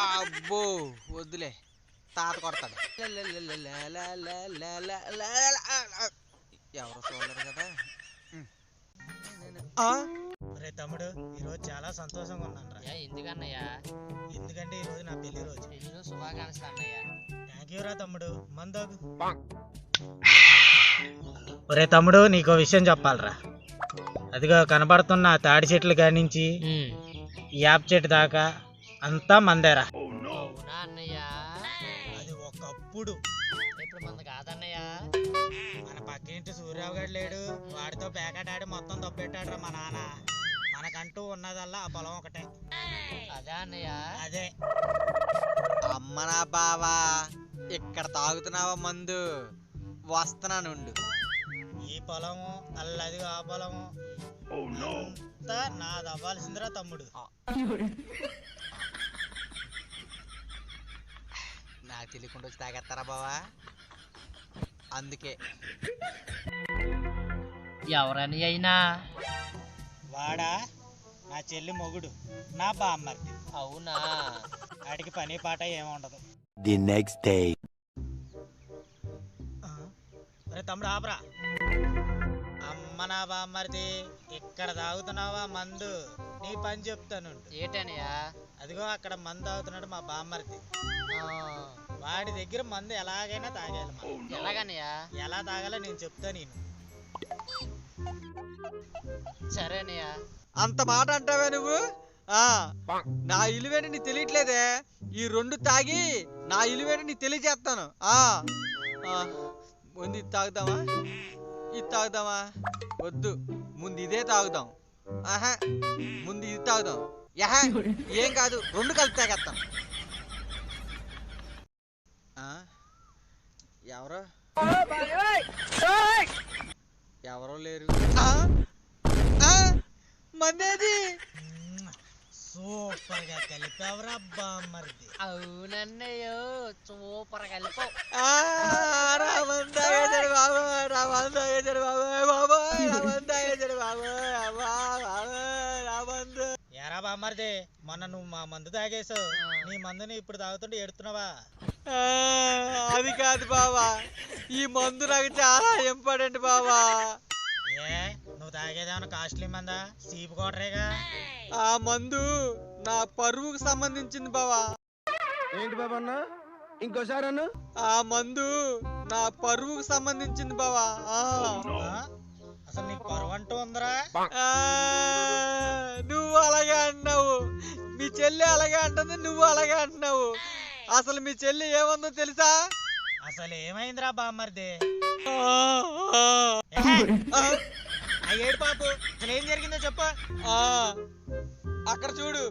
అబ్బో వద్దులే, తాత కొడతాడు. ఎవరు చూడలేరు కదా. రే తమ్ముడు, ఈరోజు చాలా సంతోషంగా ఉన్నాను రా. ఎందుకన్నయ్యా? ఎందుకంటే ఈరోజు నా పెళ్లి రోజు. పెళ్లి శుభాకాంక్షలు అన్నయ్య. థ్యాంక్ యూ రా తమ్ముడు. మందోగు. ఒరే తమ్ముడు, నీకో విషయం చెప్పాలరా. అదిగో కనబడుతున్న తాడి చెట్లు కానించి ఈ యాప్ చెట్టు దాకా అంతా మందేరా. అవునా అన్నయ్య? అది ఒకప్పుడు. ఇప్పుడు మంది కాదన్నయ్య. మన పక్కింటి సూర్యరావు గారు లేడు, వాడితో ప్యాకెట్ ఆడి మొత్తం దొబ్బెట్టాడు రా మా నాన్న. మనకంటూ ఉన్నదల్లా ఆ పొలం ఒకటే. అదే అన్నయ్య. అదే. అమ్మ నా బావా, ఇక్కడ తాగుతున్నావా మందు? వస్తున్నానుండు. ఈ పొలము అల్లదిగో ఆ పొలము అంతా నాది అవ్వాల్సిందిరా తమ్ముడు. నాకు తెలియకుండా వచ్చి తాగేస్తారా బావా? అందుకే. ఎవరని అయినా వాడా నా చెల్లి మొగుడు, నా బామ్మర్ది. అవునా? వాడికి పని పాట ఏముండదు. The next day. అరే తమ్ముడు ఆపరా. అమ్మ నా బామ్మర్ది, ఇక్కడ తాగుతున్నావా మందు? నీ పని చెప్తాను. ఏటనయ్యా? అదిగో అక్కడ మందు తాగుతున్నాడు మా బామ్మర్ది. వాడి దగ్గర మందు ఎలాగైనా తాగాలి. ఎలాగన్నయ్యా? ఎలా తాగాలో నేను చెప్తా. నేను సరేనయ్యా. అంత మాట అంటావే నువ్వు? నా ఇలువేని నీకు తెలియట్లేదే. ఈ రెండు తాగి నా ఇలువేని నీకు తెలియజేస్తాను. ముందు ఇది తాగుదామా, ఇది తాగుదామా? వద్దు, ముందు ఇదే తాగుదాం. ముందు ఇది తాగుదాం. ఏం కాదు, రెండు కలిపి తాగేస్తాను. ఎవరో ఎవరో లేరు. మందేది? సూపర్ గా కలిపావురా బామ్మర్ది. అవునన్నయ్యో, సూపర్ కలిపో. ఎరా బామ్మర్ది, మొన్న నువ్వు మా మందు తాగేసావు. నీ మందుని ఇప్పుడు తాగుతుంటే ఎడుతున్నావా? అది కాదు బావా, ఈ మందు నాకు చాలా ఇంపార్టెంట్ బావా. ఏ నువ్వు తాగేదేమన్నా కాస్ట్లీ మందా? సీపు కోటరేగా. ఆ మందు నా పరువుకు సంబంధించింది బావా. ఏంటి బాబా అన్న? ఇంకోసారి అన్న? ఆ మందు నా పరువుకు సంబంధించింది బావా. అసలు నీకు పరువు అంటూ ఉందరా? నువ్వు అలాగే అంటున్నావు, మీ చెల్లి అలాగే అంటుంది, నువ్వు అలాగే అంటున్నావు. అసలు మీ చెల్లి ఏముందో తెలుసా? అసలు ఏమైందిరా బామ్మర్ది? ఏడు పాపు, అసలు ఏం జరిగిందో చెప్ప. అక్కడ చూడు,